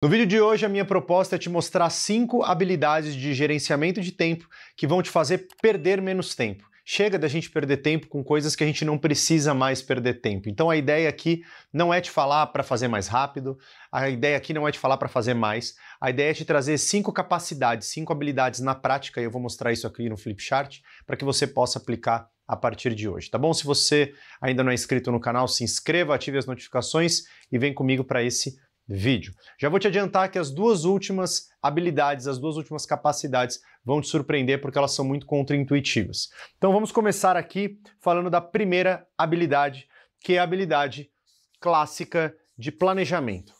No vídeo de hoje, a minha proposta é te mostrar 5 habilidades de gerenciamento de tempo que vão te fazer perder menos tempo. Chega da gente perder tempo com coisas que a gente não precisa mais perder tempo. Então a ideia aqui não é te falar para fazer mais rápido, a ideia aqui não é te falar para fazer mais, a ideia é te trazer 5 capacidades, 5 habilidades na prática, e eu vou mostrar isso aqui no Flipchart, para que você possa aplicar a partir de hoje, tá bom? Se você ainda não é inscrito no canal, se inscreva, ative as notificações e vem comigo para esse vídeo. Já vou te adiantar que as duas últimas habilidades, as duas últimas capacidades vão te surpreender porque elas são muito contraintuitivas. Então vamos começar aqui falando da primeira habilidade, que é a habilidade clássica de planejamento.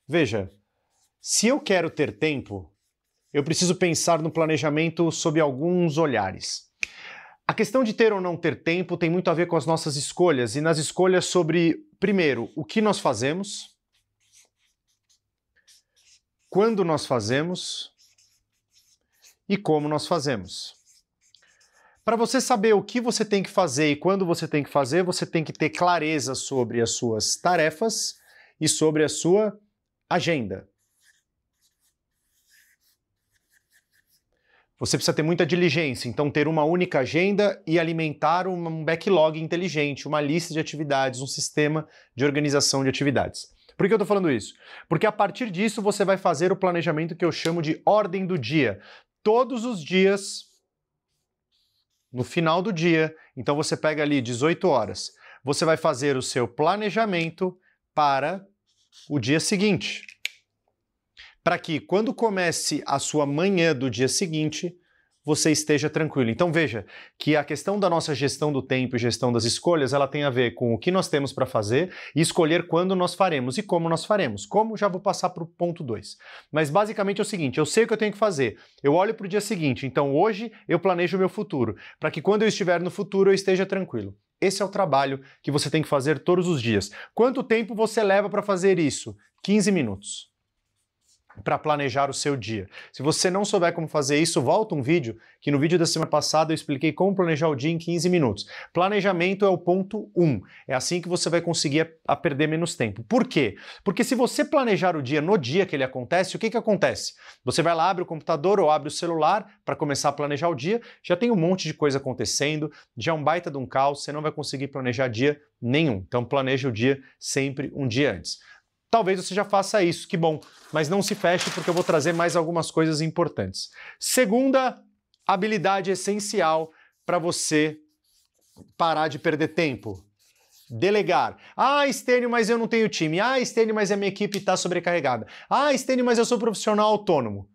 Veja, se eu quero ter tempo, eu preciso pensar no planejamento sob alguns olhares. A questão de ter ou não ter tempo tem muito a ver com as nossas escolhas, e nas escolhas sobre, primeiro, o que nós fazemos, quando nós fazemos e como nós fazemos. Para você saber o que você tem que fazer e quando você tem que fazer, você tem que ter clareza sobre as suas tarefas e sobre a sua agenda. Você precisa ter muita diligência, então ter uma única agenda e alimentar um backlog inteligente, uma lista de atividades, um sistema de organização de atividades. Por que eu estou falando isso? Porque a partir disso você vai fazer o planejamento que eu chamo de ordem do dia. Todos os dias, no final do dia, então você pega ali 18 horas, você vai fazer o seu planejamento para o dia seguinte. Para que quando comece a sua manhã do dia seguinte, você esteja tranquilo. Então veja que a questão da nossa gestão do tempo e gestão das escolhas, ela tem a ver com o que nós temos para fazer e escolher quando nós faremos e como nós faremos. Como, já vou passar para o ponto 2. Mas basicamente é o seguinte, eu sei o que eu tenho que fazer, eu olho para o dia seguinte, então hoje eu planejo o meu futuro, para que quando eu estiver no futuro eu esteja tranquilo. Esse é o trabalho que você tem que fazer todos os dias. Quanto tempo você leva para fazer isso? 15 minutos. Para planejar o seu dia. Se você não souber como fazer isso, volta um vídeo, que no vídeo da semana passada eu expliquei como planejar o dia em 15 minutos. Planejamento é o ponto 1. É assim que você vai conseguir a perder menos tempo. Por quê? Porque se você planejar o dia no dia que ele acontece, o que acontece? Você vai lá, abre o computador ou abre o celular para começar a planejar o dia, já tem um monte de coisa acontecendo, já é um baita de um caos, você não vai conseguir planejar dia nenhum. Então planeja o dia sempre um dia antes. Talvez você já faça isso, que bom, mas não se feche porque eu vou trazer mais algumas coisas importantes. Segunda habilidade essencial para você parar de perder tempo. Delegar. Ah, Estênio, mas eu não tenho time. Ah, Estênio, mas a minha equipe está sobrecarregada. Ah, Estênio, mas eu sou profissional autônomo.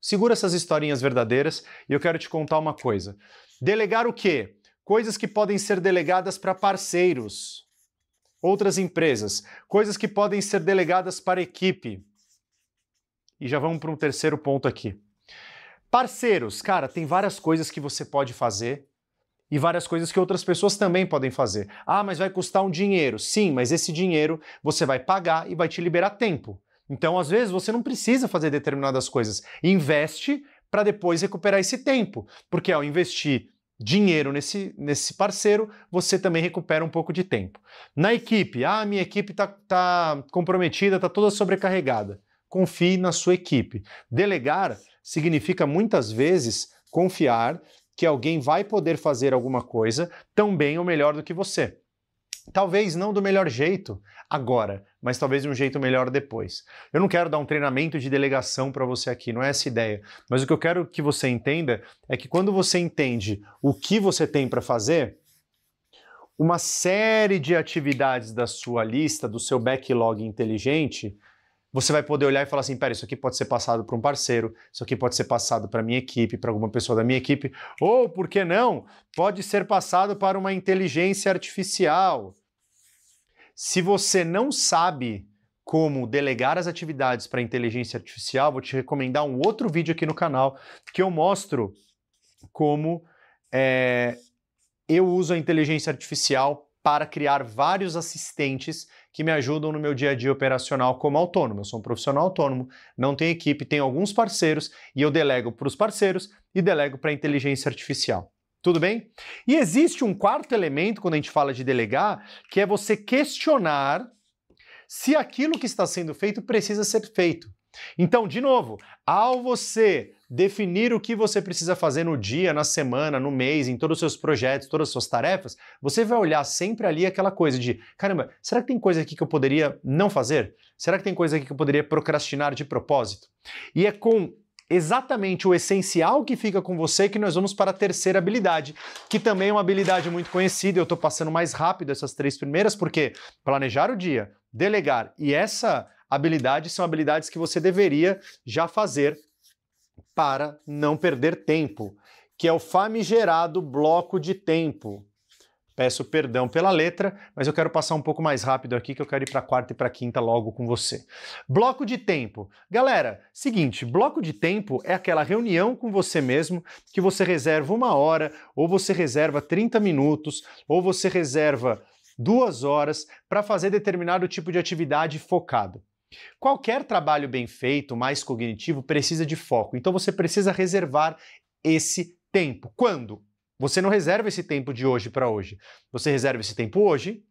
Segura essas historinhas verdadeiras e eu quero te contar uma coisa. Delegar o quê? Coisas que podem ser delegadas para parceiros. Outras empresas, coisas que podem ser delegadas para a equipe. E já vamos para um terceiro ponto aqui. Parceiros, cara, tem várias coisas que você pode fazer e várias coisas que outras pessoas também podem fazer. Ah, mas vai custar um dinheiro. Sim, mas esse dinheiro você vai pagar e vai te liberar tempo. Então, às vezes, você não precisa fazer determinadas coisas. Investe para depois recuperar esse tempo. Porque ao investir dinheiro nesse parceiro, você também recupera um pouco de tempo. Na equipe, minha equipe tá comprometida, tá toda sobrecarregada. Confie na sua equipe. Delegar significa muitas vezes confiar que alguém vai poder fazer alguma coisa tão bem ou melhor do que você. Talvez não do melhor jeito agora, mas talvez de um jeito melhor depois. Eu não quero dar um treinamento de delegação para você aqui, não é essa a ideia. Mas o que eu quero que você entenda é que quando você entende o que você tem para fazer, uma série de atividades da sua lista, do seu backlog inteligente, você vai poder olhar e falar assim, pera, isso aqui pode ser passado para um parceiro, isso aqui pode ser passado para a minha equipe, para alguma pessoa da minha equipe, ou, por que não, pode ser passado para uma inteligência artificial. Se você não sabe como delegar as atividades para a inteligência artificial, vou te recomendar um outro vídeo aqui no canal que eu mostro como eu uso a inteligência artificial para criar vários assistentes que me ajudam no meu dia a dia operacional como autônomo. Eu sou um profissional autônomo, não tenho equipe, tenho alguns parceiros e eu delego para os parceiros e delego para a inteligência artificial. Tudo bem? E existe um quarto elemento quando a gente fala de delegar, que é você questionar se aquilo que está sendo feito precisa ser feito. Então, de novo, ao você definir o que você precisa fazer no dia, na semana, no mês, em todos os seus projetos, todas as suas tarefas, você vai olhar sempre ali aquela coisa de, caramba, será que tem coisa aqui que eu poderia não fazer? Será que tem coisa aqui que eu poderia procrastinar de propósito? E é com exatamente o essencial que fica com você que nós vamos para a terceira habilidade, que também é uma habilidade muito conhecida. Eu estou passando mais rápido essas três primeiras, porque planejar o dia, delegar e essa habilidade são habilidades que você deveria já fazer para não perder tempo, que é o famigerado bloco de tempo. Peço perdão pela letra, mas eu quero passar um pouco mais rápido aqui, que eu quero ir para a quarta e para a quinta logo com você. Bloco de tempo. Galera, seguinte, bloco de tempo é aquela reunião com você mesmo, que você reserva 1 hora, ou você reserva 30 minutos, ou você reserva 2 horas para fazer determinado tipo de atividade focado. Qualquer trabalho bem feito, mais cognitivo, precisa de foco. Então você precisa reservar esse tempo. Quando? Você não reserva esse tempo de hoje para hoje. Você reserva esse tempo hoje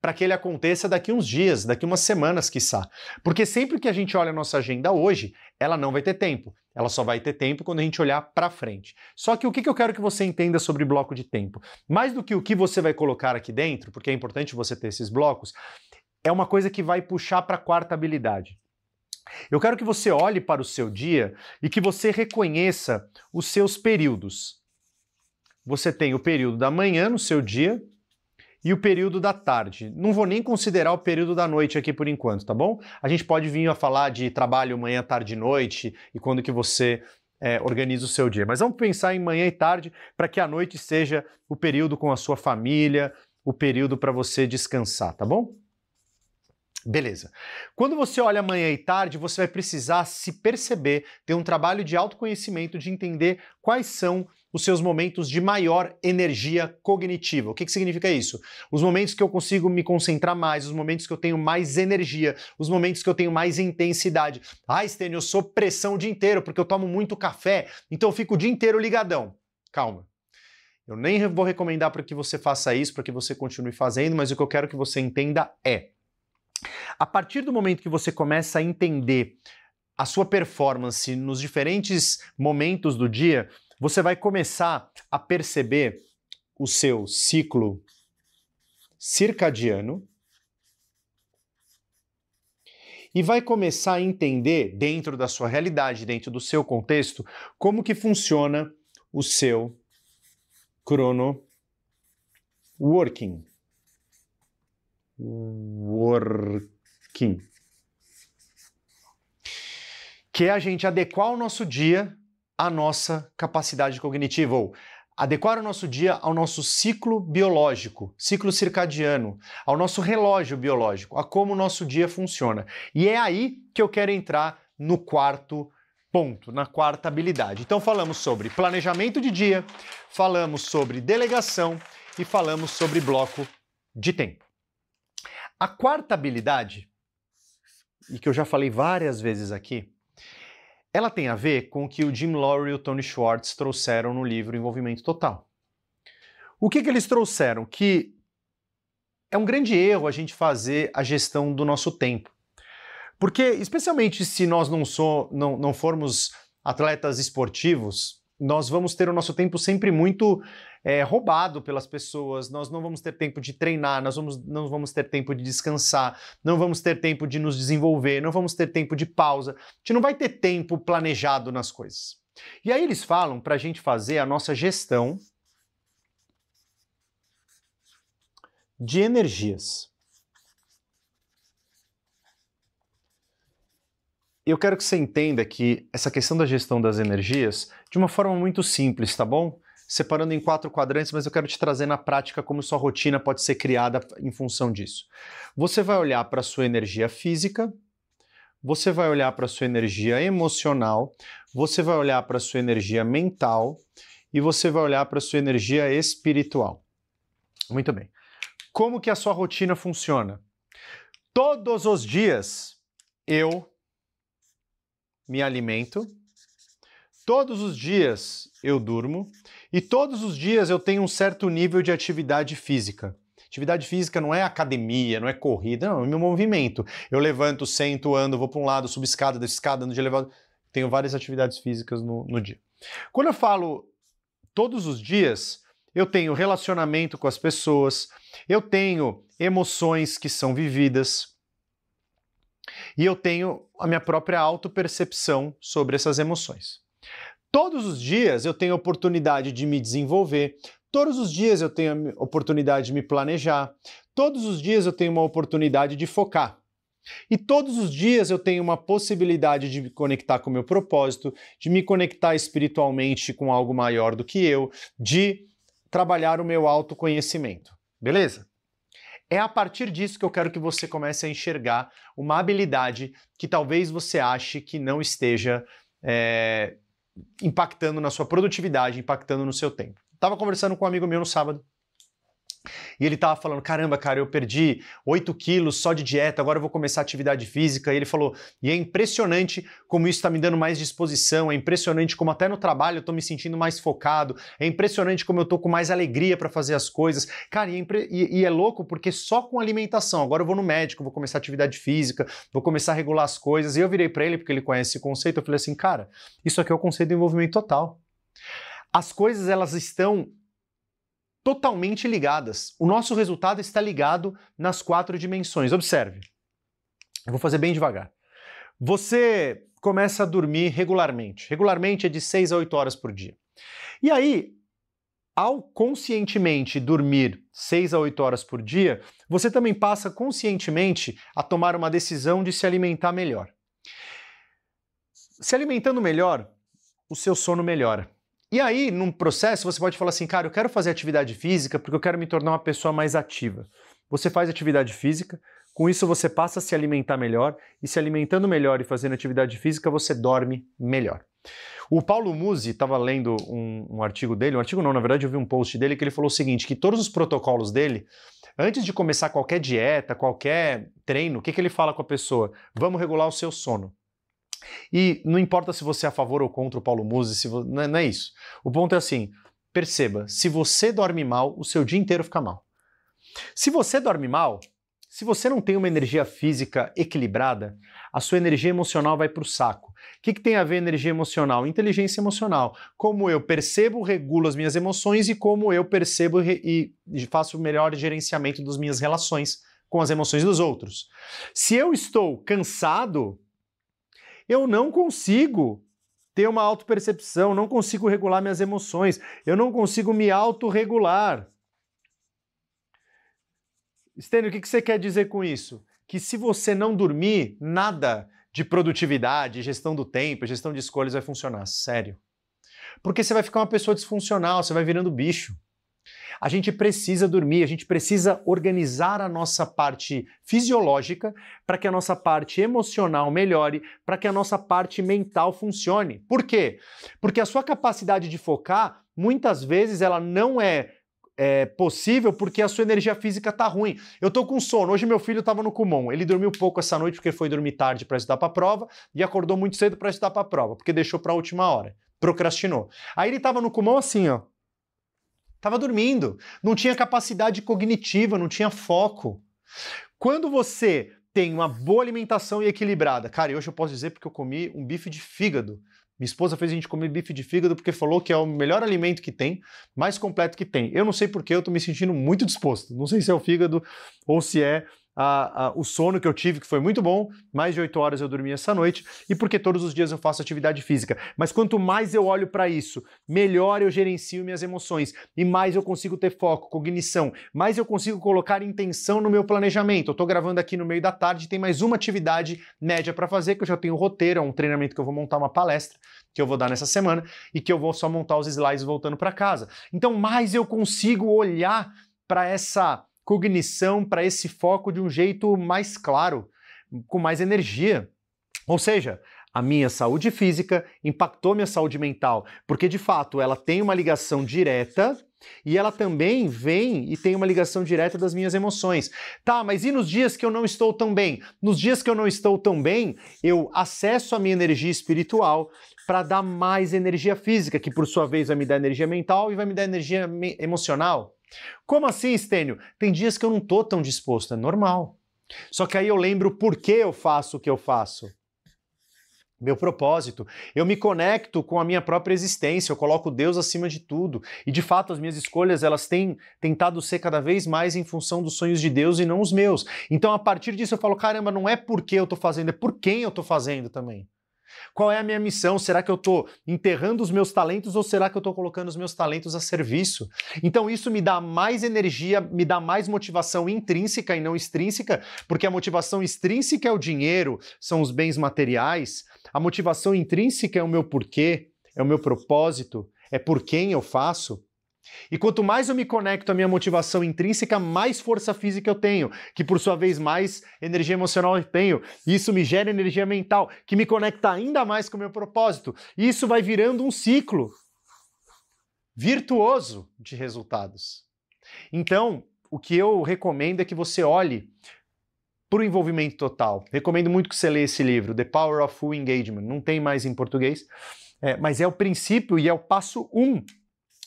para que ele aconteça daqui uns dias, daqui umas semanas, quiçá. Porque sempre que a gente olha a nossa agenda hoje, ela não vai ter tempo. Ela só vai ter tempo quando a gente olhar para frente. Só que o que eu quero que você entenda sobre bloco de tempo? Mais do que o que você vai colocar aqui dentro, porque é importante você ter esses blocos, é uma coisa que vai puxar para a quarta habilidade. Eu quero que você olhe para o seu dia e que você reconheça os seus períodos. Você tem o período da manhã no seu dia e o período da tarde. Não vou nem considerar o período da noite aqui por enquanto, tá bom? A gente pode vir a falar de trabalho manhã, tarde e noite e quando que você organiza o seu dia. Mas vamos pensar em manhã e tarde para que a noite seja o período com a sua família, o período para você descansar, tá bom? Beleza. Quando você olha manhã e tarde, você vai precisar se perceber, ter um trabalho de autoconhecimento, de entender quais são os seus momentos de maior energia cognitiva. O que significa isso? Os momentos que eu consigo me concentrar mais, os momentos que eu tenho mais energia, os momentos que eu tenho mais intensidade. Ah, Stênio, eu sou pressão o dia inteiro porque eu tomo muito café, então eu fico o dia inteiro ligadão. Calma. Eu nem vou recomendar para que você faça isso, para que você continue fazendo, mas o que eu quero que você entenda é: a partir do momento que você começa a entender a sua performance nos diferentes momentos do dia, você vai começar a perceber o seu ciclo circadiano e vai começar a entender, dentro da sua realidade, dentro do seu contexto, como que funciona o seu chrono working. Que é a gente adequar o nosso dia à nossa capacidade cognitiva, ou adequar o nosso dia ao nosso ciclo biológico, ciclo circadiano, ao nosso relógio biológico, a como o nosso dia funciona. E é aí que eu quero entrar no quarto ponto, na quarta habilidade. Então falamos sobre planejamento de dia, falamos sobre delegação e falamos sobre bloco de tempo. A quarta habilidade, e que eu já falei várias vezes aqui, ela tem a ver com o que o Jim Lowery e o Tony Schwartz trouxeram no livro Envolvimento Total. O que eles trouxeram? Que é um grande erro a gente fazer a gestão do nosso tempo. Porque, especialmente se nós não formos atletas esportivos, nós vamos ter o nosso tempo sempre muito roubado pelas pessoas, nós não vamos ter tempo de treinar, não vamos ter tempo de descansar, não vamos ter tempo de nos desenvolver, não vamos ter tempo de pausa, a gente não vai ter tempo planejado nas coisas. E aí eles falam para a gente fazer a nossa gestão de energias. Eu quero que você entenda que essa questão da gestão das energias de uma forma muito simples, tá bom? Separando em 4 quadrantes, mas eu quero te trazer na prática como sua rotina pode ser criada em função disso. Você vai olhar para a sua energia física, você vai olhar para a sua energia emocional, você vai olhar para a sua energia mental e você vai olhar para a sua energia espiritual. Muito bem. Como que a sua rotina funciona? Todos os dias eu me alimento, todos os dias eu durmo e todos os dias eu tenho um certo nível de atividade física. Atividade física não é academia, não é corrida, não, é meu movimento. Eu levanto, sento, ando, vou para um lado, subo escada, desço escada, ando de elevador. Tenho várias atividades físicas no dia. Quando eu falo todos os dias, eu tenho relacionamento com as pessoas, eu tenho emoções que são vividas e eu tenho a minha própria autopercepção sobre essas emoções. Todos os dias eu tenho a oportunidade de me desenvolver, todos os dias eu tenho a oportunidade de me planejar, todos os dias eu tenho uma oportunidade de focar. E todos os dias eu tenho uma possibilidade de me conectar com o meu propósito, de me conectar espiritualmente com algo maior do que eu, de trabalhar o meu autoconhecimento. Beleza? É a partir disso que eu quero que você comece a enxergar uma habilidade que talvez você ache que não esteja impactando na sua produtividade, impactando no seu tempo. Estava conversando com um amigo meu no sábado e ele estava falando, caramba, cara, eu perdi 8 quilos só de dieta, agora eu vou começar atividade física. E ele falou, e é impressionante como isso está me dando mais disposição, é impressionante como até no trabalho eu estou me sentindo mais focado, é impressionante como eu estou com mais alegria para fazer as coisas. Cara, e é louco porque só com alimentação, agora eu vou no médico, vou começar atividade física, vou começar a regular as coisas. E eu virei para ele, porque ele conhece esse conceito, eu falei assim, cara, isso aqui é o conceito de envolvimento total. As coisas, elas estão totalmente ligadas. O nosso resultado está ligado nas 4 dimensões. Observe. Eu vou fazer bem devagar. Você começa a dormir regularmente. Regularmente é de 6 a 8 horas por dia. E aí, ao conscientemente dormir 6 a 8 horas por dia, você também passa conscientemente a tomar uma decisão de se alimentar melhor. Se alimentando melhor, o seu sono melhora. E aí, num processo, você pode falar assim, cara, eu quero fazer atividade física porque eu quero me tornar uma pessoa mais ativa. Você faz atividade física, com isso você passa a se alimentar melhor, e se alimentando melhor e fazendo atividade física, você dorme melhor. O Paulo Musi, estava lendo um artigo dele, um artigo não, na verdade eu vi um post dele que ele falou o seguinte, que todos os protocolos dele, antes de começar qualquer dieta, qualquer treino, o que ele fala com a pessoa? Vamos regular o seu sono. E não importa se você é a favor ou contra o Paulo Musi, não é isso. O ponto é assim, perceba, se você dorme mal, o seu dia inteiro fica mal. Se você dorme mal, se você não tem uma energia física equilibrada, a sua energia emocional vai para o saco. O que tem a ver energia emocional? Inteligência emocional. Como eu percebo, regulo as minhas emoções e como eu percebo e faço o melhor gerenciamento das minhas relações com as emoções dos outros. Se eu estou cansado, eu não consigo ter uma autopercepção, não consigo regular minhas emoções, eu não consigo me autorregular. Stênio, o que você quer dizer com isso? Que se você não dormir, nada de produtividade, gestão do tempo, gestão de escolhas vai funcionar. Sério. Porque você vai ficar uma pessoa disfuncional, você vai virando bicho. A gente precisa dormir, a gente precisa organizar a nossa parte fisiológica para que a nossa parte emocional melhore, para que a nossa parte mental funcione. Por quê? Porque a sua capacidade de focar, muitas vezes, ela não é possível porque a sua energia física tá ruim. Eu tô com sono. Hoje meu filho estava no Kumon. Ele dormiu pouco essa noite porque foi dormir tarde para estudar para a prova e acordou muito cedo para estudar para a prova, porque deixou para a última hora. Procrastinou. Aí ele estava no Kumon assim, ó. Tava dormindo, não tinha capacidade cognitiva, não tinha foco. Quando você tem uma boa alimentação e equilibrada, cara, e hoje eu posso dizer porque eu comi um bife de fígado. Minha esposa fez a gente comer bife de fígado porque falou que é o melhor alimento que tem, mais completo que tem. Eu não sei porque eu tô me sentindo muito disposto. Não sei se é o fígado ou se é o sono que eu tive, que foi muito bom, mais de 8 horas eu dormi essa noite, e porque todos os dias eu faço atividade física. Mas quanto mais eu olho para isso, melhor eu gerencio minhas emoções, e mais eu consigo ter foco, cognição, mais eu consigo colocar intenção no meu planejamento. Eu tô gravando aqui no meio da tarde, tem mais uma atividade média para fazer, que eu já tenho roteiro, é um treinamento que eu vou montar uma palestra, que eu vou dar nessa semana, e que eu vou só montar os slides voltando para casa. Então mais eu consigo olhar para essa cognição, para esse foco de um jeito mais claro, com mais energia. Ou seja, a minha saúde física impactou minha saúde mental, porque de fato ela tem uma ligação direta e ela também vem e tem uma ligação direta das minhas emoções. Tá, mas e nos dias que eu não estou tão bem? Nos dias que eu não estou tão bem, eu acesso a minha energia espiritual para dar mais energia física, que por sua vez vai me dar energia mental e vai me dar energia emocional. Como assim, Stênio? Tem dias que eu não tô tão disposto, é normal. Só que aí eu lembro por que eu faço o que eu faço. Meu propósito. Eu me conecto com a minha própria existência, eu coloco Deus acima de tudo. E de fato as minhas escolhas elas têm tentado ser cada vez mais em função dos sonhos de Deus e não os meus. Então a partir disso eu falo, caramba, não é por que eu tô fazendo, é por quem eu tô fazendo também. Qual é a minha missão? Será que eu estou enterrando os meus talentos ou será que eu estou colocando os meus talentos a serviço? Então isso me dá mais energia, me dá mais motivação intrínseca e não extrínseca, porque a motivação extrínseca é o dinheiro, são os bens materiais, a motivação intrínseca é o meu porquê, é o meu propósito, é por quem eu faço. E quanto mais eu me conecto à minha motivação intrínseca, mais força física eu tenho, que por sua vez mais energia emocional eu tenho. E isso me gera energia mental, que me conecta ainda mais com o meu propósito. E isso vai virando um ciclo virtuoso de resultados. Então, o que eu recomendo é que você olhe para o envolvimento total. Recomendo muito que você leia esse livro, The Power of Full Engagement. Não tem mais em português, mas é o princípio e é o passo 1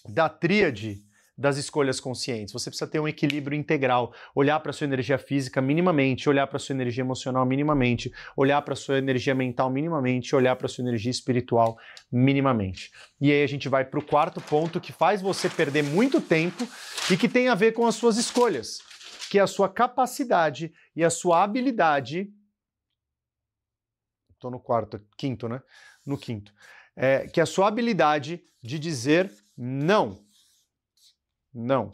da tríade das escolhas conscientes. Você precisa ter um equilíbrio integral, olhar para a sua energia física minimamente, olhar para a sua energia emocional minimamente, olhar para a sua energia mental minimamente, olhar para a sua energia espiritual minimamente. E aí a gente vai para o quarto ponto que faz você perder muito tempo e que tem a ver com as suas escolhas, que é a sua capacidade e a sua habilidade. Estou no quinto, né? No quinto. Que é a sua habilidade de dizer não. Não.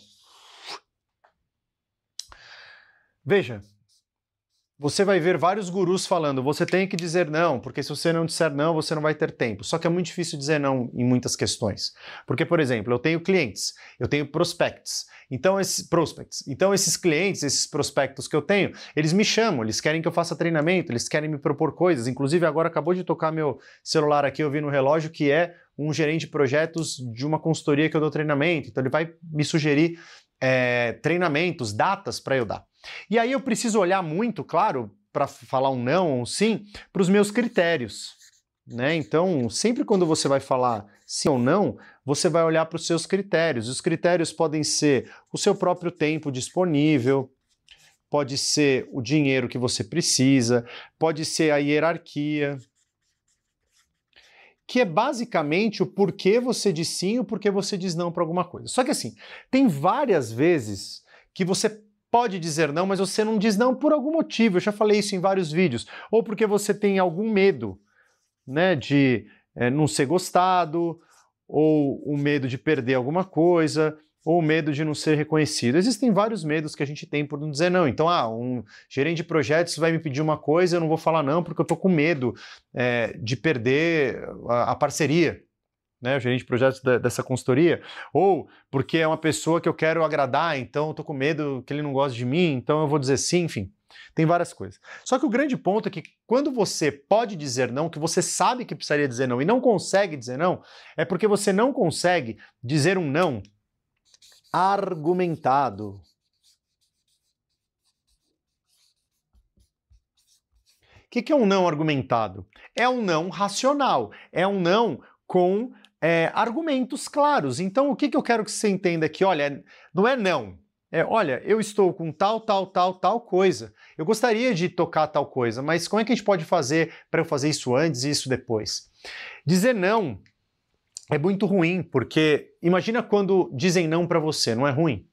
Veja, você vai ver vários gurus falando, você tem que dizer não, porque se você não disser não, você não vai ter tempo. Só que é muito difícil dizer não em muitas questões. Porque, por exemplo, eu tenho clientes, eu tenho prospects. Então, esses clientes, esses prospectos que eu tenho, eles me chamam, eles querem que eu faça treinamento, eles querem me propor coisas. Inclusive, agora acabou de tocar meu celular aqui, eu vi no relógio que é um gerente de projetos de uma consultoria que eu dou treinamento. Então, ele vai me sugerir treinamentos, datas para eu dar. E aí eu preciso olhar muito, claro, para falar um não ou um sim, para os meus critérios, né? Então, sempre quando você vai falar sim ou não, você vai olhar para os seus critérios. Os critérios podem ser o seu próprio tempo disponível, pode ser o dinheiro que você precisa, pode ser a hierarquia, que é basicamente o porquê você diz sim e o porquê você diz não para alguma coisa. Só que assim, tem várias vezes que você pode dizer não, mas você não diz não por algum motivo. Eu já falei isso em vários vídeos. Ou porque você tem algum medo, né, de não ser gostado, ou o medo de perder alguma coisa, ou o medo de não ser reconhecido. Existem vários medos que a gente tem por não dizer não. Então, um gerente de projetos vai me pedir uma coisa, eu não vou falar não porque eu estou com medo de perder a parceria, né, o gerente de projetos dessa consultoria, ou porque é uma pessoa que eu quero agradar, então eu estou com medo que ele não goste de mim, então eu vou dizer sim, enfim. Tem várias coisas. Só que o grande ponto é que quando você pode dizer não, que você sabe que precisaria dizer não e não consegue dizer não, é porque você não consegue dizer um não argumentado. O que é um não argumentado? É um não racional, é um não com argumentos claros. Então, o que eu quero que você entenda aqui? Olha, não é não. Olha, eu estou com tal coisa. Eu gostaria de tocar tal coisa, mas como é que a gente pode fazer para eu fazer isso antes e isso depois? Dizer não é muito ruim, porque imagina quando dizem não para você, não é ruim?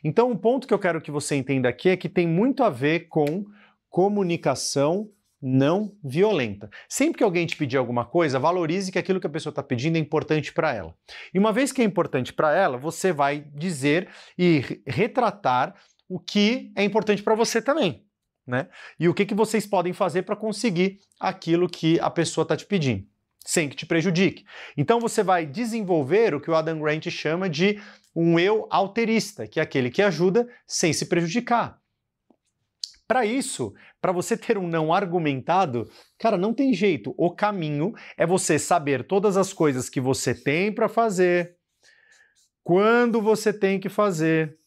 Então, o ponto que eu quero que você entenda aqui é que tem muito a ver com comunicação não violenta. Sempre que alguém te pedir alguma coisa, valorize que aquilo que a pessoa está pedindo é importante para ela. E uma vez que é importante para ela, você vai dizer e retratar o que é importante para você também, né? E o que vocês podem fazer para conseguir aquilo que a pessoa está te pedindo, sem que te prejudique. Então você vai desenvolver o que o Adam Grant chama de um eu alterista, que é aquele que ajuda sem se prejudicar. Para isso, para você ter um não argumentado, cara, não tem jeito. O caminho é você saber todas as coisas que você tem para fazer, quando você tem que fazer.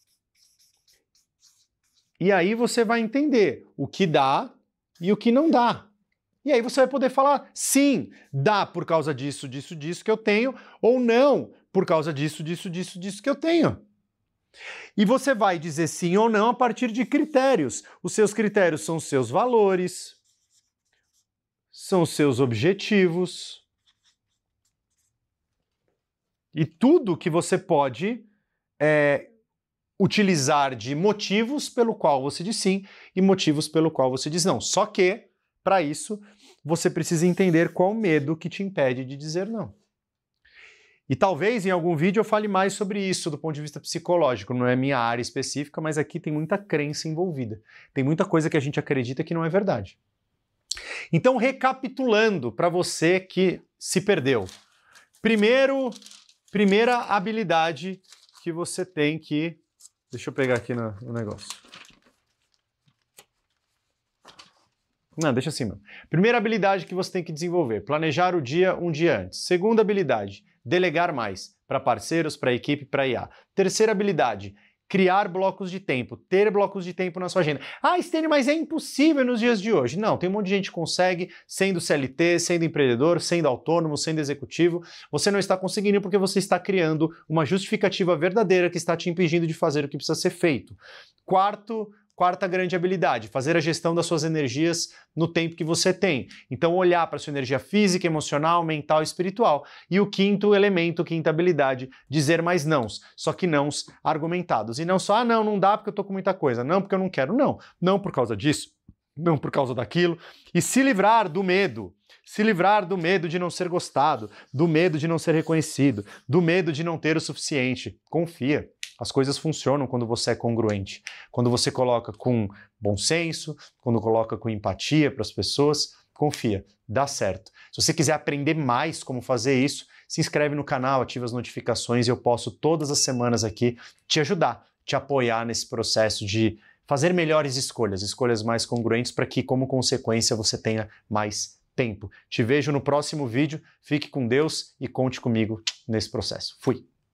E aí você vai entender o que dá e o que não dá. E aí você vai poder falar, sim, dá por causa disso que eu tenho, ou não, por causa disso que eu tenho. E você vai dizer sim ou não a partir de critérios. Os seus critérios são os seus valores, são os seus objetivos e tudo que você pode utilizar de motivos pelo qual você diz sim e motivos pelo qual você diz não. Só que, para isso, você precisa entender qual o medo que te impede de dizer não. E talvez em algum vídeo eu fale mais sobre isso do ponto de vista psicológico, não é minha área específica, mas aqui tem muita crença envolvida. Tem muita coisa que a gente acredita que não é verdade. Então, recapitulando para você que se perdeu. Primeira habilidade que você tem que... Deixa eu pegar aqui no negócio. Não, deixa assim, mano. Primeira habilidade que você tem que desenvolver, planejar o dia um dia antes. Segunda habilidade, delegar mais para parceiros, para equipe, para IA. Terceira habilidade, criar blocos de tempo, ter blocos de tempo na sua agenda. Ah, Stênio, mas é impossível nos dias de hoje. Não, tem um monte de gente que consegue, sendo CLT, sendo empreendedor, sendo autônomo, sendo executivo. Você não está conseguindo porque você está criando uma justificativa verdadeira que está te impedindo de fazer o que precisa ser feito. Quarta grande habilidade, fazer a gestão das suas energias no tempo que você tem. Então, olhar para a sua energia física, emocional, mental e espiritual. E o quinto elemento, quinta habilidade, dizer mais nãos, só que nãos argumentados. E não só, não dá porque eu tô com muita coisa, não porque eu não quero, não por causa disso, não por causa daquilo. E se livrar do medo. Se livrar do medo de não ser gostado, do medo de não ser reconhecido, do medo de não ter o suficiente. Confia. As coisas funcionam quando você é congruente, quando você coloca com bom senso, quando coloca com empatia para as pessoas, confia, dá certo. Se você quiser aprender mais como fazer isso, se inscreve no canal, ativa as notificações e eu posso todas as semanas aqui te ajudar, te apoiar nesse processo de fazer melhores escolhas mais congruentes para que, como consequência, você tenha mais tempo. Te vejo no próximo vídeo, fique com Deus e conte comigo nesse processo. Fui!